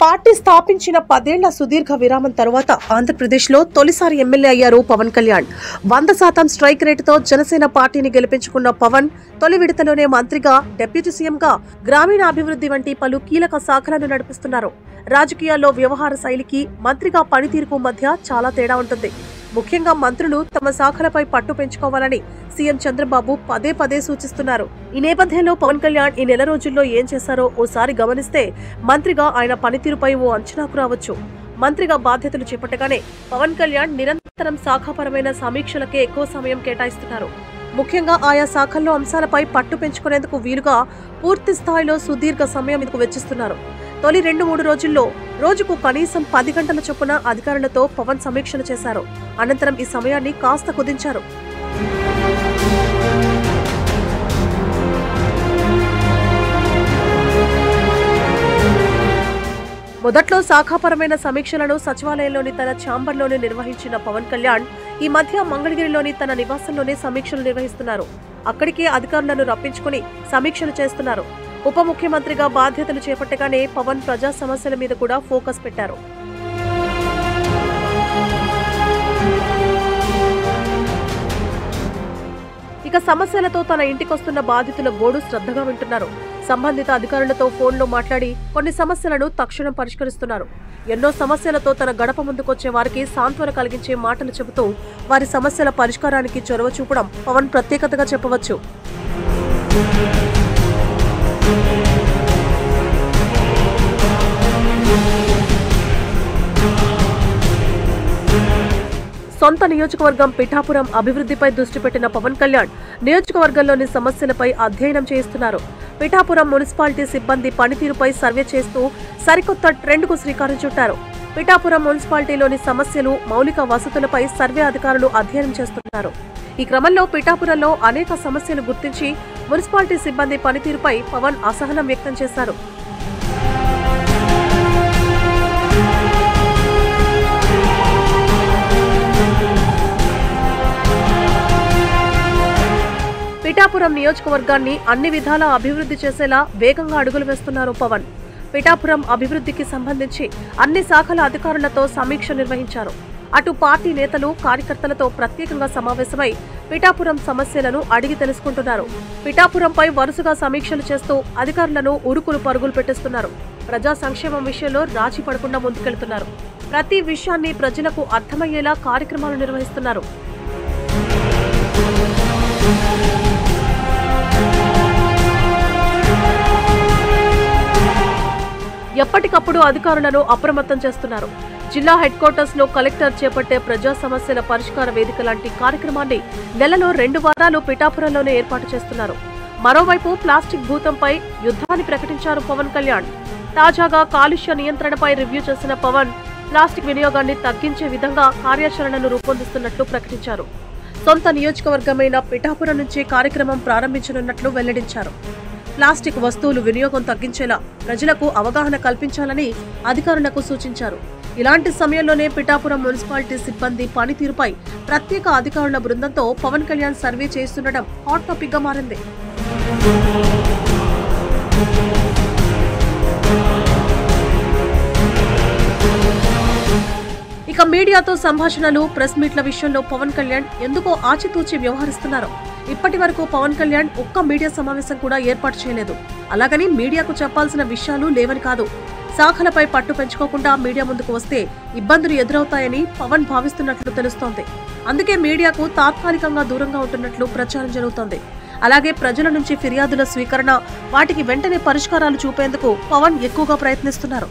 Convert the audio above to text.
Party స్థాపించిన 10 ఏళ్ల సుదీర్ఘ విరామం తర్వాత ఆంధ్రప్రదేశ్లో తొలిసారి ఎమ్మెల్యే అయ్యారు పవన్ కళ్యాణ్. 100% స్ట్రైక్ రేటుతో జనసేన పార్టీని గెలిపించుకున్న పవన్ తొలి విడతలోనే మంత్రిగా, డిప్యూటీ సీఎంగా, గ్రామీణాభివృద్ధి వంటి పలు కీలక శాఖలను నడిపిస్తున్నారు. రాజకీయాల్లో వ్యవహార శైలికి, మంత్రిగా పనితీరుకు మధ్య చాలా తేడా ఉంటుంది. ముఖ్యంగా మంత్రులు తమ శాఖలపై పట్టు పెంచుకోవాలని సీఎం చంద్రబాబు పదే పదే సూచిస్తున్నారు. ఈ నేపథ్యంలో పవన్ కళ్యాణ్ ఈ నెల రోజుల్లో ఏం చేశారో ఓసారి గమనిస్తే మంత్రిగా ఆయన పనితీరుపై ఓ అంచనాకు రావచ్చు. మంత్రిగా బాధ్యతలు చేపట్టగానే పవన్ కళ్యాణ్ నిరంతరం శాఖాపరమైన సమీక్షలకే ఎక్కువ సమయం కేటాయిస్తున్నారు. ముఖ్యంగా ఆయా శాఖల్లో అంశాలపై పట్టు పెంచుకునేందుకు వీలుగా పూర్తి స్థాయిలో సుదీర్ఘ సమయం ఇందుకు వెచ్చిస్తున్నారు. తొలి 2-3 రోజుల్లో రోజుకు కనీసం 10 గంటల చొప్పున అధికారులతో పవన్ సమీక్షలు చేశారు. అనంతరం ఈ సమయాన్ని కాస్త కుదించారు. మొదట్లో శాఖాపరమైన సమీక్షలను సచివాలయంలోని తన ఛాంబర్లోనే నిర్వహించిన పవన్ కళ్యాణ్ ఈ మధ్య మంగళగిరిలోని తన నివాసంలోనే సమీక్షలు నిర్వహిస్తున్నారు. అక్కడికే అధికారులను రప్పించుకుని సమీక్షలు చేస్తున్నారు. ఉప ముఖ్యమంత్రిగా బాధ్యతలు చేపట్టగానే పవన్ ప్రజా సమస్యల మీద కూడా ఫోకస్ పెట్టారు. ఇక సమస్యలతో తన ఇంటికొస్తున్న బాధితుల గోడు శ్రద్ధగా వింటున్నారు. సంబంధిత అధికారులతో ఫోన్లో మాట్లాడి కొన్ని సమస్యలను తక్షణం పరిష్కరిస్తున్నారు. ఎన్నో సమస్యలతో తన గడప ముందుకొచ్చే వారికి సాంత్వన కలిగించే మాటలు చెబుతూ వారి సమస్యల పరిష్కారానికి చొరవ చూపడం పవన్ ప్రత్యేకతగా చెప్పవచ్చు. సొంత నియోజకవర్గం పిఠాపురం అభివృద్ధిపై దృష్టి పెట్టిన పవన్ కళ్యాణ్ నియోజకవర్గంలోని సమస్యలపై అధ్యయనం చేస్తున్నారు. పిఠాపురం మున్సిపాలిటీ సిబ్బంది పనితీరుపై సర్వే చేస్తూ సరికొత్త ట్రెండ్కు శ్రీకారం చుట్టారు. పిఠాపురం మున్సిపాలిటీలోని సమస్యలు, మౌలిక వసతులపై సర్వే అధికారులు అధ్యయనం చేస్తున్నారు. ఈ క్రమంలో పిఠాపురంలో అనేక సమస్యలు గుర్తించి మున్సిపాలిటీ సిబ్బంది పనితీరుపై పవన్ అసహనం వ్యక్తం చేశారు. పిఠాపురం నియోజకవర్గాన్ని అన్ని విధాలా అభివృద్ధి చేసేలా వేగంగా అడుగులు వేస్తున్నారు పవన్. పిఠాపురం అభివృద్ధికి సంబంధించి అన్ని శాఖల అధికారులతో సమీక్ష నిర్వహించారు. అటు పార్టీ నేతలు, కార్యకర్తలతో ప్రత్యేకంగా సమావేశమై పిఠాపురం సమస్యలను అడిగి తెలుసుకుంటున్నారు. పిఠాపురంపై వరుసగా సమీక్షలు చేస్తూ అధికారులను ఉరుకులు పరుగులు పెట్టిస్తున్నారు. ప్రజా సంక్షేమం విషయంలో రాజీ పడకుండా ముందుకెళ్తున్నారు. ప్రతి విషయాన్ని ప్రజలకు అర్థమయ్యేలా కార్యక్రమాలు నిర్వహిస్తున్నారు. ఎప్పటికప్పుడు అధికారులను అప్రమత్తం చేస్తున్నారు. జిల్లా హెడ్ క్వార్టర్స్ లో కలెక్టర్ చేపట్టే ప్రజా సమస్యల పరిష్కార వేదిక లాంటి కార్యక్రమాన్ని నెలలో 2 వారాలు పిఠాపురంలోనే ఏర్పాటు చేస్తున్నారు. మరోవైపు ప్లాస్టిక్ భూతంపై యుద్ధాన్ని ప్రకటించారు పవన్ కళ్యాణ్. తాజాగా కాలుష్య నియంత్రణపై రివ్యూ చేసిన పవన్ ప్లాస్టిక్ వినియోగాన్ని తగ్గించే విధంగా కార్యాచరణను రూపొందిస్తున్నట్లు ప్రకటించారు. సొంత నియోజకవర్గమైన పిఠాపురం నుంచి కార్యక్రమం ప్రారంభించనున్నట్లు వెల్లడించారు. ప్లాస్టిక్ వస్తువులు వినియోగం తగ్గించేలా ప్రజలకు అవగాహన కల్పించాలని అధికారులకు సూచించారు. ఇలాంటి సమయంలోనే పిఠాపురం మున్సిపాలిటీ సిబ్బంది పనితీరుపై ప్రత్యేక అధికారుల బృందంతో పవన్ కళ్యాణ్ సర్వే చేస్తుండటం హాట్ టాపిక్ గా మారింది. ఇక మీడియాతో సంభాషణలు, ప్రెస్ మీట్ల విషయంలో పవన్ కళ్యాణ్ ఎందుకో ఆచితూచి వ్యవహరిస్తున్నారు. ఇప్పటి వరకు పవన్ కళ్యాణ్ ఒక్క మీడియా సమావేశం కూడా ఏర్పాటు చేయలేదు. అలాగని మీడియాకు చెప్పాల్సిన విషయాలు లేవని కాదు. శాఖలపై పట్టు పెంచుకోకుండా మీడియా ముందుకు వస్తే ఇబ్బందులు ఎదురవుతాయని పవన్ భావిస్తున్నట్లు తెలుస్తోంది. అందుకే మీడియాకు తాత్కాలికంగా దూరంగా ఉంటున్నట్లు ప్రచారం జరుగుతోంది. అలాగే ప్రజల నుంచి ఫిర్యాదుల స్వీకరణ, వాటికి వెంటనే పరిష్కారాలు చూపేందుకు పవన్ ఎక్కువగా ప్రయత్నిస్తున్నారు.